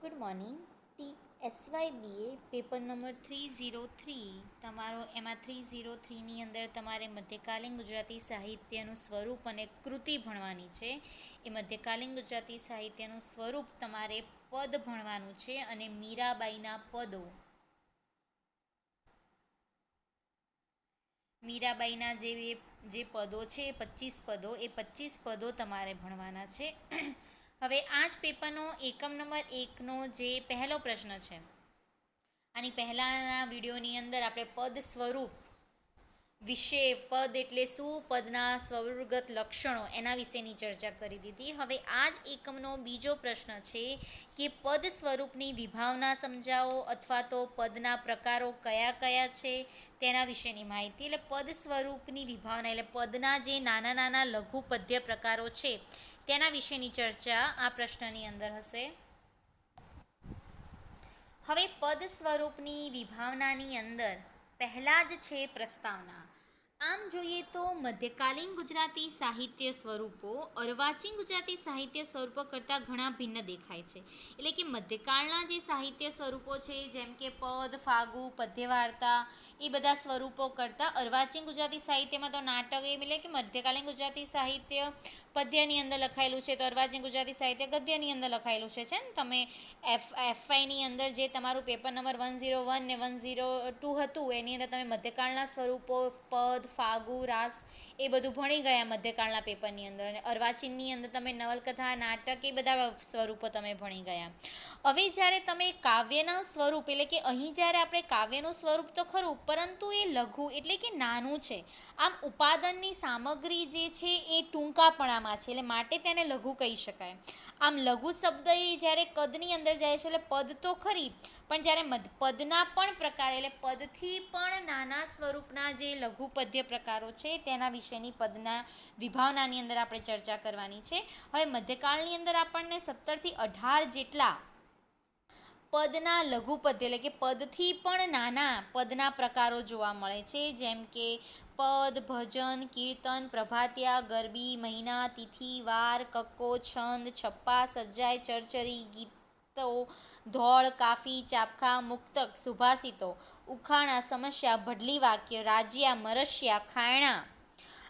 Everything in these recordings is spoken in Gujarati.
Good morning SYBA paper number 303 તમારો એમાં 303ની અંદર તમારે મધ્યકાલીન ગુજરાતી સાહિત્યનું સ્વરૂપ અને કૃતિ ભણવાની છે. એ મધ્યકાલીન ગુજરાતી સાહિત્યનું સ્વરૂપ તમારે પદ ભણવાનું છે અને મીરાબાઈના જે પદો છે 25 પદો, એ 25 પદો તમારે ભણવાના છે. હવે આ જ પેપરનો એકમ નંબર 1નો જે પહેલો પ્રશ્ન છે, આની પહેલાંના વિડીયોની અંદર આપણે પદ સ્વરૂપ વિશે, પદ એટલે શું, પદના સ્વરૂપગત લક્ષણો, એના વિશેની ચર્ચા કરી દીધી. હવે આ જ એકમનો બીજો પ્રશ્ન છે કે પદ સ્વરૂપની વિભાવના સમજાવો અથવા તો પદના પ્રકારો કયા કયા છે તેના વિશેની માહિતી. એટલે પદ સ્વરૂપની વિભાવના એટલે પદના જે નાના નાના લઘુ પદ્ય પ્રકારો છે તેના વિશેની ચર્ચા આ પ્રશ્નની અંદર હશે. હવે પદ સ્વરૂપની વિભાવનાની અંદર પહેલાં જ છે પ્રસ્તાવના. આમ જોઈએ તો મધ્યકાલીન ગુજરાતી સાહિત્ય સ્વરૂપો અર્વાચીન ગુજરાતી સાહિત્ય સ્વરૂપો કરતાં ઘણા ભિન્ન દેખાય છે. એટલે કે મધ્યકાળના જે સાહિત્ય સ્વરૂપો છે, જેમ કે પદ, ફાગુ, પદ્યવાર્તા, એ બધા સ્વરૂપો કરતાં અર્વાચીન ગુજરાતી સાહિત્યમાં તો નાટક, એટલે કે મધ્યકાલીન ગુજરાતી સાહિત્ય પદ્યની અંદર લખાયેલું છે, તો અર્વાચીન ગુજરાતી સાહિત્ય ગદ્યની અંદર લખાયેલું છે. ને તમે એફઆઈની અંદર જે તમારું પેપર નંબર 101 ને 102 હતું, એની અંદર તમે મધ્યકાળના સ્વરૂપો પદ, ફાગુ, રાસ એ બધું ભણી ગયા મધ્યકાળના પેપરની અંદર. અને અર્વાચીનની અંદર તમે નવલકથા, નાટક, એ બધા સ્વરૂપો તમે ભણી ગયા. હવે જ્યારે તમે કાવ્યના સ્વરૂપ, એટલે કે અહીં જ્યારે આપણે કાવ્યનું સ્વરૂપ તો ખરું, પરંતુ એ લઘુ એટલે કે નાનું છે. આમ ઉપાદાનની સામગ્રી જે છે એ ટૂંકાપણામાં છે, એટલે માટે તેને લઘુ કહી શકાય. આમ લઘુ શબ્દ એ જ્યારે કદની અંદર જાય છે, એટલે પદ તો ખરી, પણ જ્યારે પદના પણ પ્રકાર, એટલે પદથી પણ નાના સ્વરૂપના જે લઘુ પદ્ય પ્રકારો છે તેના વિશેની પદના વિભાવનાની અંદર આપણે ચર્ચા કરવાની છે. હવે મધ્યકાળની અંદર આપણને 17થી 18 જેટલા પદના લઘુ પદ્ય, એટલે કે પદથી પણ નાના પદના પ્રકારો જોવા મળે છે. જેમ કે પદ, ભજન, કીર્તન, પ્રભાતિયા, ગરબી, મહિના, તિથિ, વાર, કક્કો, છંદ, છપ્પા, સજ્જાય, ચરચરી, ગીતો, ધોળ, કાફી, ચાપખા, મુક્તક, સુભાષિતો, ઉખાણા, સમસ્યા, ભડલી વાક્ય, રાજ્યા, મરસ્યા, ખાયણા,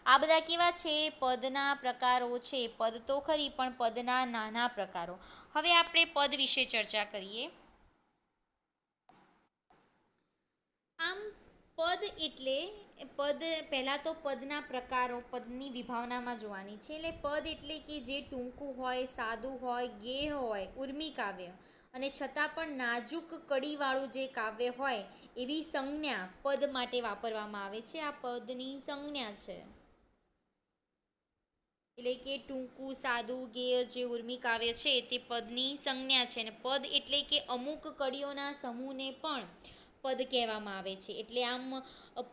આ બધા કેવા છે? પદના પ્રકારો છે. પદ તો ખરી, પણ પદના નાના પ્રકારો. હવે આપણે પદ વિશે ચર્ચા કરીએ. આમ પદ એટલે પહેલાં તો પદના પ્રકારો, પદની વિભાવનામાં જોવાની છે. એટલે પદ એટલે કે જે ટૂંકું હોય, સાદું હોય, ગેહ હોય, ઉર્મી કાવ્ય, અને છતાં પણ નાજુક કડીવાળું જે કાવ્ય હોય, એવી સંજ્ઞા પદ માટે વાપરવામાં આવે છે. આ પદની સંજ્ઞા છે. એટલે કે ટૂંકું, સાદું, ગેય જે ઉર્મી કાવ્ય છે તે પદની સંજ્ઞા છે. અને પદ એટલે કે અમુક કડીઓના સમૂહને પણ પદ કહેવામાં આવે છે. એટલે આમ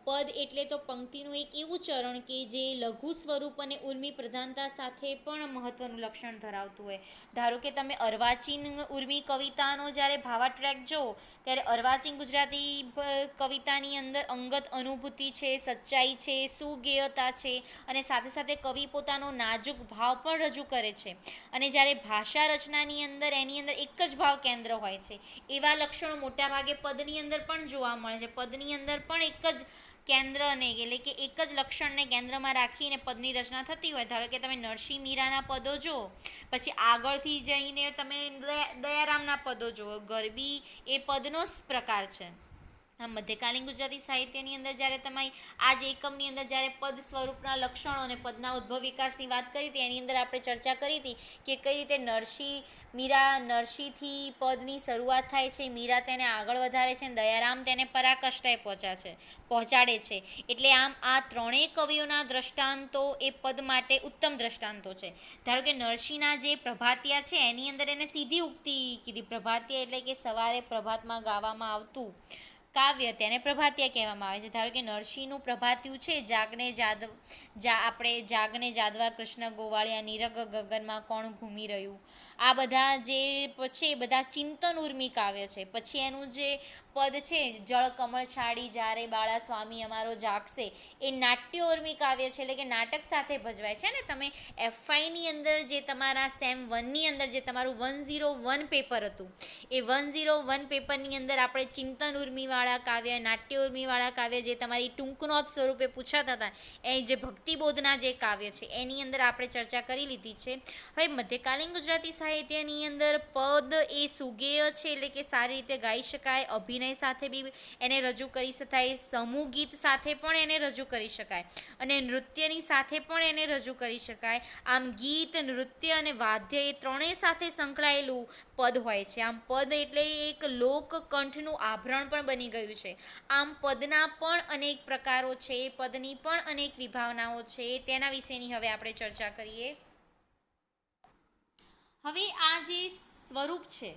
પદ એટલે તો પંક્તિનું એક એવું ચરણ કે જે લઘુ સ્વરૂપ અને ઉર્મી પ્રધાનતા સાથે પણ મહત્વનું લક્ષણ ધરાવતું હોય. ધારો કે તમે અર્વાચીન ઉર્મી કવિતાનો જ્યારે ભાવા ટ્રેક જો, ત્યારે અર્વાચીન ગુજરાતી કવિતાની અંદર અંગત અનુભૂતિ છે, સચ્ચાઈ છે, સુગેયતા છે, અને સાથે સાથે કવિ પોતાનો નાજુક ભાવ પણ રજૂ કરે છે. અને જ્યારે ભાષા રચનાની અંદર એની અંદર એક જ ભાવ કેન્દ્ર હોય છે, એવા લક્ષણો મોટાભાગે પદની અંદર પણ જોવા મળે છે. પદની અંદર પણ એક જ કેન્દ્રને, એટલે કે એક જ લક્ષણને કેન્દ્રમાં રાખીને પદની રચના થતી હોય. ધારો કે તમે નરસિંહ મીરાના પદો જુઓ, પછી આગળથી જઈને તમે દયારામના પદો જુઓ. ગરબી એ પદનો જ પ્રકાર છે. આમ મધ્યકાલીન ગુજરાતી સાહિત્યની અંદર જ્યારે તમે આ જ એકમની અંદર જ્યારે પદ સ્વરૂપના લક્ષણો અને પદના ઉદ્ભવ વિકાસની વાત કરી હતી, એની અંદર આપણે ચર્ચા કરી હતી કે કઈ રીતે નરસિંહથી પદની શરૂઆત થાય છે, મીરા તેને આગળ વધારે છે, અને દયારામ તેને પરાકાષ્ઠાએ પહોંચાડે છે. એટલે આમ આ ત્રણેય કવિઓના દ્રષ્ટાંતો એ પદ માટે ઉત્તમ દ્રષ્ટાંતો છે. ધારો કે નરસિંહના જે પ્રભાતિયા છે એની અંદર એને સીધી ઉક્તિ કીધી. પ્રભાતિયા એટલે કે સવારે પ્રભાતમાં ગાવામાં આવતું કાવ્ય તેને પ્રભાતિયા કહેવામાં આવે છે. ધારો કે નરસિંહનું પ્રભાતિયું છે, આપણે જાગને જાદવા કૃષ્ણ ગોવાળિયા નિરગ ગગનમાં કોણ ઘૂમી રહ્યું. આ બધા જે છે એ બધા ચિંતન ઉર્મી કાવ્ય છે. પછી એનું જે પદ છે જળ કમળ છાડી જ્યારે બાળા સ્વામી અમારો જાગશે, એ નાટ્ય ઉર્મી કાવ્ય છે, એટલે કે નાટક સાથે ભજવાય છે ને. તમે એફઆઈની અંદર જે તમારા સેમ 1ની અંદર જે તમારું 101 પેપર હતું, એ 101 પેપરની અંદર આપણે ચિંતન ઉર્મિવાળા કાવ્ય, નાટ્ય ઉર્મિવાળા કાવ્ય જે તમારી ટૂંકનોટ સ્વરૂપે પૂછાતા હતા, એ જે ભક્તિબોધના જે કાવ્ય છે એની અંદર આપણે ચર્ચા કરી લીધી છે. હવે મધ્યકાલીન ગુજરાતી સાહિત્યની અંદર પદ એ સુગેય છે, એટલે કે સારી રીતે ગાઈ શકાય, અભિનય સાથે બી એને રજૂ કરી શકાય, સમૂહ ગીત સાથે પણ એને રજૂ કરી શકાય અને નૃત્યની સાથે પણ એને રજૂ કરી શકાય. આમ ગીત, નૃત્ય અને વાદ્ય એ ત્રણેય સાથે સંકળાયેલું પદ હોય છે. આમ પદ એટલે એક લોકકંઠનું આભરણ પણ બની ગયું છે. આમ પદના પણ અનેક પ્રકારો છે, પદની પણ અનેક વિભાવનાઓ છે, તેના વિશેની હવે આપણે ચર્ચા કરીએ. હવે આ જે સ્વરૂપ છે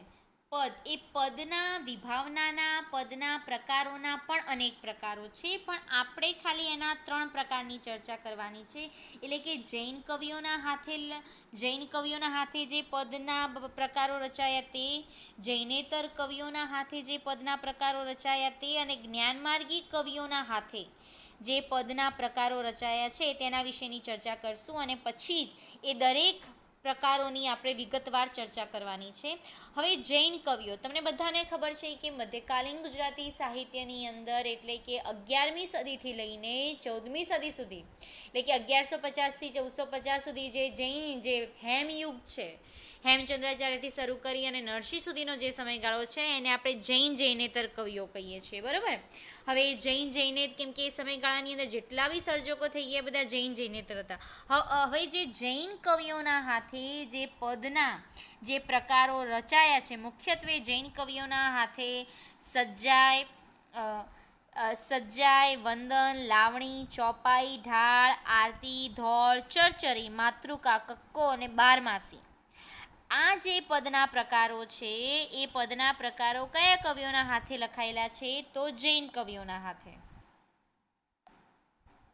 પદ, એ પદના વિભાવનાના, પદના પ્રકારોના પણ અનેક પ્રકારો છે, પણ આપણે ખાલી એના 3 પ્રકારની ચર્ચા કરવાની છે. એટલે કે જૈન કવિઓના હાથે જે પદના પ્રકારો રચાયા તે, જૈનેતર કવિઓના હાથે જે પદના પ્રકારો રચાયા તે, અને જ્ઞાનમાર્ગી કવિઓના હાથે જે પદના પ્રકારો રચાયા છે તેના વિશેની ચર્ચા કરશું. અને પછી જ એ દરેક પ્રકારોની આપણે વિગતવાર ચર્ચા કરવાની છે. હવે જૈન કવિઓ, તમને બધાને ખબર છે કે મધ્યકાલીન ગુજરાતી સાહિત્યની અંદર, એટલે કે 11મી સદીથી લઈને 14મી સદી સુધી, એટલે કે 1150થી 1450 સુધી જે જૈન જે હેમયુગ છે, હેમચંદ્રાચાર્યથી શરૂ કરી અને નરસિંહ સુધીનો જે સમયગાળો છે એને આપણે જૈનેતર કવિઓ કહીએ છીએ, બરાબર. હવે જૈનેત, કેમ કે એ સમયગાળાની અંદર જેટલા બી સર્જકો થઈ ગયા બધા જૈનેતર હતા. હવે જે જૈન કવિઓના હાથે જે પદના જે પ્રકારો રચાયા છે, મુખ્યત્વે જૈન કવિઓના હાથે સજ્જાય, વંદન, લાવણી, ચોપાઈ, ઢાળ, આરતી, ધોળ, ચરચરી, માતૃકા, કક્કો અને બારમાસી, આ જે પદના પ્રકારો છે એ પદના પ્રકારો કયા કવિઓના હાથે લખાયેલા છે? તો જૈન કવિઓના હાથે.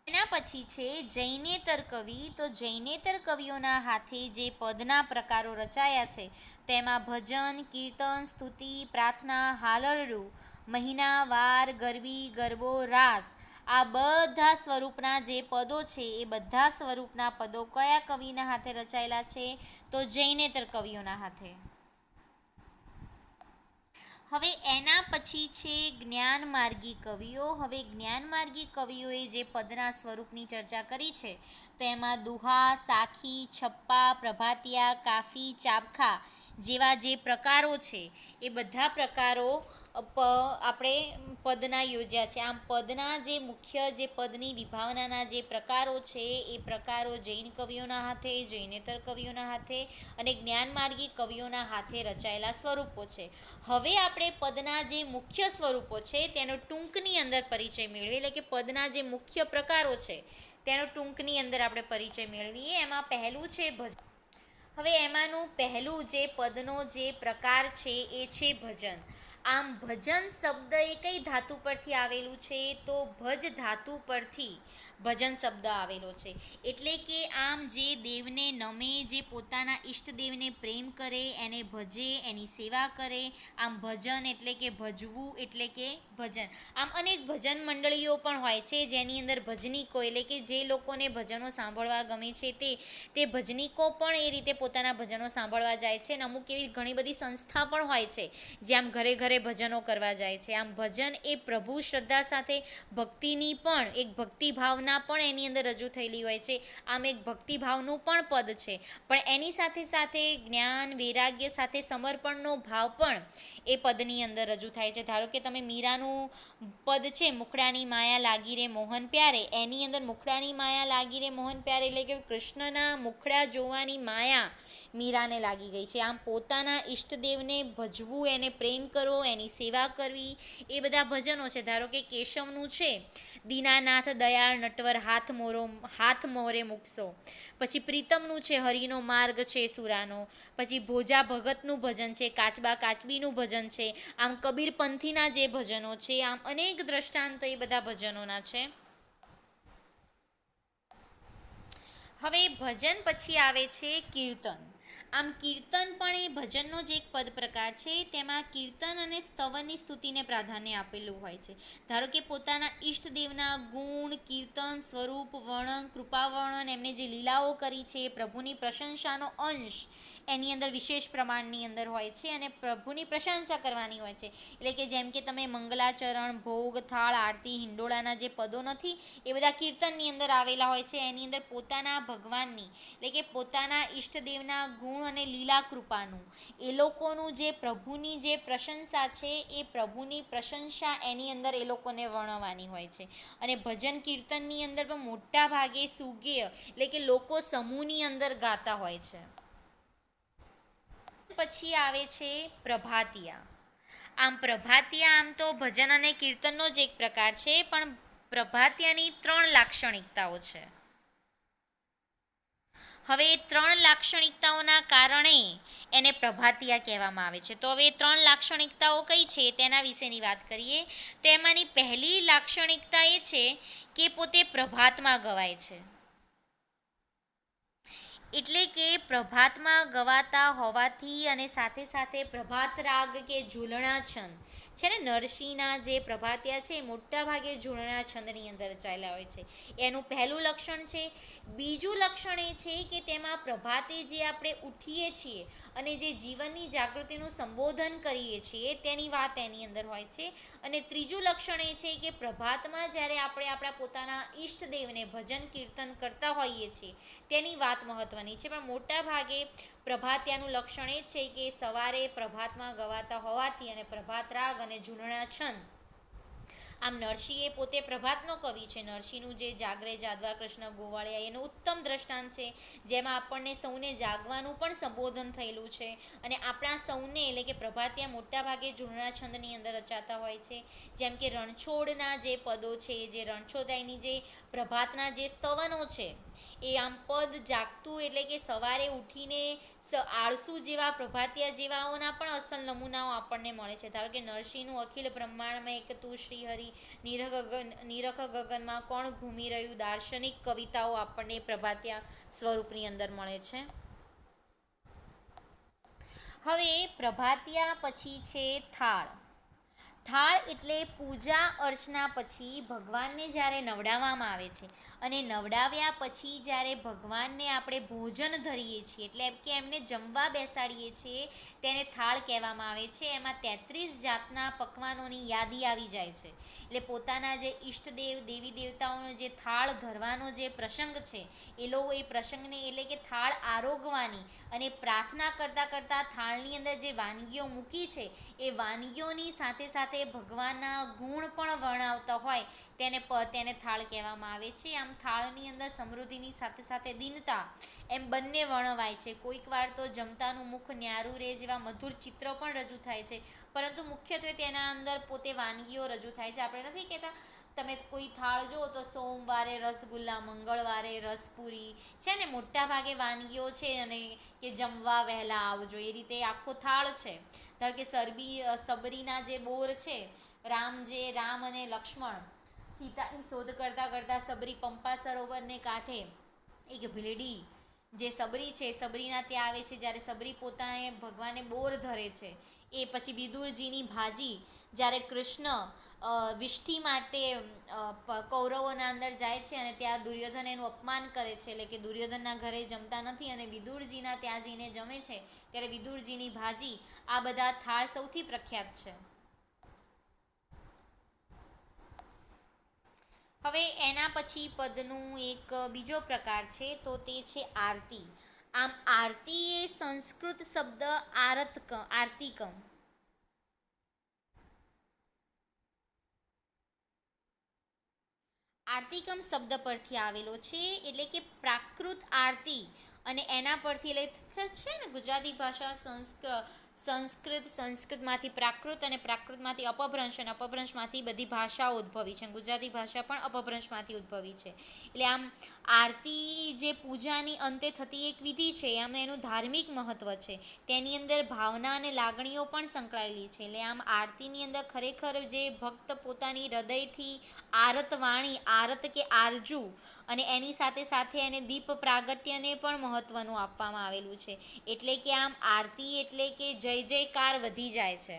એના પછી છે જૈનેતર કવિ. તો જૈનેતર કવિઓના હાથે જે પદના પ્રકારો રચાયા છે તેમાં ભજન, કીર્તન, સ્તુતિ, પ્રાર્થના, હાલરડું, મહિના, વાર, ગરબી, ગરબો, રાસ, આ બધા સ્વરૂપના જે પદો છે એ બધા સ્વરૂપના પદો કયા કવિના હાથે રચાયેલા છે? તો જૈનેતર કવિઓના હાથે. હવે એના પછી છે જ્ઞાનમાર્ગી કવિઓ. હવે જ્ઞાનમાર્ગી કવિઓએ જે પદના સ્વરૂપની ચર્ચા કરી છે તેમાં દુહા, સાખી, છપ્પા, પ્રભાતિયા, કાફી, ચાબખા જેવા જે પ્રકારો છે એ બધા પ્રકારો આપણે પદના યોજ્યા છે. આમ પદના જે મુખ્ય જે પદની વિભાવનાના જે પ્રકારો છે એ પ્રકારો જૈન કવિઓના હાથે, જૈનેતર કવિઓના હાથે અને જ્ઞાનમાર્ગી કવિઓના હાથે રચાયેલા સ્વરૂપો છે. હવે આપણે પદના જે મુખ્ય સ્વરૂપો છે તેનો ટૂંકની અંદર પરિચય મેળવીએ, એટલે કે પદના જે મુખ્ય પ્રકારો છે તેનો ટૂંકની અંદર આપણે પરિચય મેળવીએ. એમાં પહેલું છે ભજન. હવે એમાંનું પહેલું જે પદનો જે પ્રકાર છે એ છે ભજન. આમ ભજન શબ્દ એ કઈ ધાતુ પરથી આવેલું છે? તો ભજ ધાતુ પરથી ભજન શબ્દ આવેલો છે. એટલે કે આમ જે દેવને નમે, જે પોતાના ઈષ્ટદેવને પ્રેમ કરે, એને ભજે, એની સેવા કરે, આમ ભજન એટલે કે ભજવું એટલે કે ભજન. આમ અનેક ભજન મંડળીઓ પણ હોય છે જેની અંદર ભજનીકો, એટલે કે જે લોકોને ભજનો સાંભળવા ગમે છે તે ભજનીકો પણ એ રીતે પોતાના ભજનો સાંભળવા જાય છે. અને અમુક એવી ઘણી બધી સંસ્થા પણ હોય છે જે આમ ઘરે ઘરે ભજનો કરવા જાય છે. આમ ભજન એ પ્રભુ શ્રદ્ધા સાથે ભક્તિની પણ એક ભક્તિભાવના પણ એની અંદર રજૂ થયેલી હોય છે. આમ એક ભક્તિભાવનું પણ પદ છે, પણ એની સાથે સાથે જ્ઞાન, વૈરાગ્ય સાથે સમર્પણનો ભાવ પણ એ પદની અંદર રજૂ થાય છે. ધારો કે તમે મીરાનું પદ છે, મુખડાની માયા લાગી રે મોહન પ્યારે, એની અંદર મુખડાની માયા લાગી રે મોહન પ્યારે એટલે કે કૃષ્ણના મુખડા જોવાની માયા મીરાને લાગી ગઈ છે. આમ પોતાના ઈષ્ટદેવને ભજવું, એને પ્રેમ કરવો, એની સેવા કરવી, એ બધા ભજનો છે. ધારો કે કેશવનું છે, દીનાનાથ દયાળ નટવર હાથ મોરે મૂકશો. પછી પ્રીતમનું છે, હરિનો માર્ગ છે સુરાનો. પછી ભોજા ભગતનું ભજન છે, કાચબા કાચબીનું ભજન છે. આમ કબીર પંથીના જે ભજનો છે, આમ અનેક દ્રષ્ટાંતો એ બધા ભજનોના છે. હવે ભજન પછી આવે છે કીર્તન. આમ કીર્તન પણ એ ભજનનો જ એક પદ પ્રકાર છે. તેમાં કીર્તન અને સ્તવનની સ્તુતિને પ્રાધાન્ય આપેલું હોય છે. ધારો કે પોતાના ઈષ્ટદેવના ગુણ, કીર્તન, સ્વરૂપ, વર્ણન, કૃપા વર્ણન, એમને જે લીલાઓ કરી છે, પ્રભુની પ્રશંસાનો અંશ એની અંદર વિશેષ પ્રમાણની અંદર હોય છે અને પ્રભુની પ્રશંસા કરવાની હોય છે. એટલે કે જેમ કે તમે મંગલાચરણ, ભોગ, થાળ, આરતી, હિંડોળાના જે પદો નથી, એ બધા કીર્તનની અંદર આવેલા હોય છે. એની અંદર પોતાના ભગવાનની એટલે કે પોતાના ઈષ્ટદેવના ગુણ અને લીલા કૃપાનું, એ લોકોનું જે પ્રભુની જે પ્રશંસા છે, એ પ્રભુની પ્રશંસા એની અંદર એ લોકોને વર્ણવવાની હોય છે. અને ભજન કીર્તનની અંદર પણ મોટા ભાગે સુગેય એટલે કે લોકો સમૂહની અંદર ગાતા હોય છે. પછી આવે છે પ્રભાતિયા. આમ પ્રભાતિયા આમ તો ભજન અને કીર્તનનો જ એક પ્રકાર છે, પણ પ્રભાતિયાની 3 લાક્ષણિકતાઓ છે. હવે એ 3 લાક્ષણિકતાઓના કારણે એને પ્રભાતિયા કહેવામાં આવે છે. તો હવે 3 લાક્ષણિકતાઓ કઈ છે તેના વિશેની વાત કરીએ. તો એમાંની પહેલી લાક્ષણિકતા એ છે કે પોતે પ્રભાતમાં ગવાય છે. એટલે કે પ્રભાતમાં ગવાતા હોવાથી અને સાથે સાથે પ્રભાત રાગ કે ઝૂલણા છંદ છે ને, નરસિંહના જે પ્રભાતિયા છે એ મોટા ભાગે ઝૂલણા છંદની અંદર રચાયેલા હોય છે. એનું પહેલું લક્ષણ છે. બીજું લક્ષણ એ છે કે તેમાં પ્રભાતે જે આપણે ઉઠીએ છીએ અને જે જીવનની જાગૃતિનું સંબોધન કરીએ છીએ તેની વાત એની અંદર હોય છે. અને ત્રીજું લક્ષણ એ છે કે પ્રભાતમાં જ્યારે આપણે આપણા પોતાના ઈષ્ટદેવને ભજન કીર્તન કરતા હોઈએ છીએ તેની વાત મહત્વની છે. પણ મોટા ભાગે પ્રભાતિયાનું લક્ષણ એ છે કે સવારે પ્રભાતમાં ગવાતા હોવાથી અને પ્રભાત રાગ અને ઝૂલણા છંદ. આમ નરસિંહ એ પોતે પ્રભાતનો કવિ છે. નરસિંહનું જે જાગરે જાદવા કૃષ્ણ ગોવાળિયા એનું ઉત્તમ દ્રષ્ટાંત છે, જેમાં આપણને સૌને જાગવાનું પણ સંબોધન થયેલું છે. અને આપણા સૌને એટલે કે પ્રભાતિયા મોટા ભાગે ઝૂલણા છંદની અંદર રચાતા હોય છે. જેમ કે રણછોડના જે પદો છે, જે રણછોડરાયની જે પ્રભાતના જે સ્તવનો છે, એ આમ પદ જાગતું એટલે કે સવારે ઉઠીને આળસુ જેવા પ્રભાતિયા જેવાઓના પણ અસલ નમૂનાઓ આપણને મળે છે. ધારો કે નરસિંહનું અખિલ બ્રહ્માંડમાં એક તું શ્રી હરિ, નિરખ ગગનમાં કોણ ઘૂમી રહ્યું, દાર્શનિક કવિતાઓ આપણને પ્રભાતિયા સ્વરૂપની અંદર મળે છે. હવે પ્રભાતિયા પછી છે થાળ. થાળ એટલે પૂજા અર્ચના પછી ભગવાનને જ્યારે નવડાવવામાં આવે છે અને નવડાવ્યા પછી જ્યારે ભગવાનને આપણે ભોજન ધરીએ છીએ એટલે કે એમને જમવા બેસાડીએ છીએ તેને થાળ કહેવામાં આવે છે. એમાં 33 જાતના પકવાનોની યાદી આવી જાય છે. એટલે પોતાના જે ઈષ્ટદેવ દેવી દેવતાઓનો જે થાળ ધરવાનો જે પ્રસંગ છે, એ લોકો એ પ્રસંગને એટલે કે થાળ આરોગવાની અને પ્રાર્થના કરતાં કરતાં થાળની અંદર જે વાનગીઓ મૂકી છે એ વાનગીઓની સાથે સાથે ભગવાનના ગુણ પણ વર્ણવતા હોય તેને થાળ કહેવામાં આવે છે. આમ થાળની અંદર સમૃદ્ધિની સાથે સાથે દીનતા એમ બંને વર્ણવાય છે. કોઈક વાર તો જમતાનું મુખ ન્યારું રહે જેવા મધુર ચિત્રો પણ રજૂ થાય છે, પરંતુ મુખ્યત્વે તેના અંદર પોતે વાનગીઓ રજૂ થાય છે. આપણે નથી કહેતા તમે કોઈ થાળ જુઓ તો સોમવારે રસગુલ્લા, મંગળવારે રસપુરી છે ને, મોટા ભાગે વાનગીઓ છે અને કે જમવા વહેલા આવજો એ રીતે આખો થાળ છે. ધારો કે સબરીના જે બોર છે, રામ અને લક્ષ્મણ સીતાની શોધ કરતાં કરતાં સબરી પંપા સરોવરને કાંઠે એક ભીલડી જે સબરી છે, સબરીના ત્યાં આવે છે. જ્યારે સબરી પોતાને ભગવાને બોર ધરે છે, એ પછી વિદુરજીની ભાજી જ્યારે કૃષ્ણ વિષ્ઠી માટે કૌરવોના અંદર જાય છે અને ત્યાં દુર્યોધન એનું અપમાન કરે છે, એટલે કે દુર્યોધનના ઘરે જમતા નથી અને વિદુરજીના ત્યાં જઈને જમે છે, ત્યારે વિદુરજીની ભાજી, આ બધા થાળ સૌથી પ્રખ્યાત છે. હવે એના પછી પદનું એક બીજો પ્રકાર છે, તો તે છે આરતી. આમ આરતી એ સંસ્કૃત શબ્દ આરતીકમ આરતીકમ શબ્દ પરથી આવેલો છે. એટલે કે પ્રાકૃત આરતી અને એના પરથી છે ને ગુજરાતી ભાષા સંસ્કૃતમાંથી પ્રાકૃત અને પ્રાકૃતમાંથી અપભ્રંશ અને અપભ્રંશમાંથી બધી ભાષાઓ ઉદ્ભવી છે. ગુજરાતી ભાષા પણ અપભ્રંશમાંથી ઉદ્ભવી છે. એટલે આમ આરતી જે પૂજાની અંતે થતી એક વિધિ છે, આમ એનું ધાર્મિક મહત્ત્વ છે. તેની અંદર ભાવના અને લાગણીઓ પણ સંકળાયેલી છે. એટલે આમ આરતીની અંદર ખરેખર જે ભક્ત પોતાની હૃદયથી આરત વાણી, આરત કે આરજુ, અને એની સાથે સાથે એને દીપ પ્રાગટ્યને પણ મહત્ત્વનું આપવામાં આવેલું છે. એટલે કે આમ આરતી એટલે કે જય જયકાર વધી જાય છે.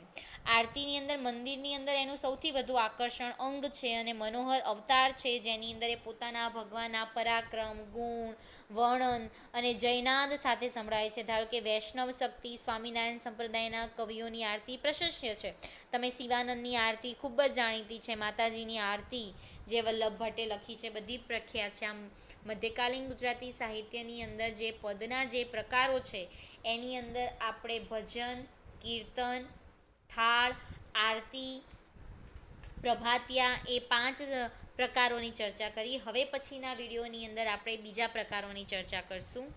આરતીની અંદર મંદિરની અંદર એનું સૌથી વધુ આકર્ષણ અંગ છે અને મનોહર અવતાર છે, જેની અંદર એ પોતાના ભગવાનના પરાક્રમ, ગુણ, વર્ણન અને જયનાદ સાથે સંભળાય છે. ધારો કે વૈષ્ણવ શક્તિ સ્વામિનારાયણ સંપ્રદાયના કવિઓની આરતી પ્રશસ્ય છે. તમે શિવાનંદની આરતી ખૂબ જ જાણીતી છે. માતાજીની આરતી જે વલ્લભ ભટ્ટે લખી છે, બધી પ્રખ્યાત છે. આમ મધ્યકાલીન ગુજરાતી સાહિત્યની અંદર જે પદના જે પ્રકારો છે, એની અંદર આપણે ભજન, કીર્તન, થાળ, આરતી, પ્રભાતિયા એ 5 પ્રકારોની ચર્ચા કરી. હવે પછીના વિડીયોની અંદર આપણે બીજા પ્રકારોની ચર્ચા કરશું.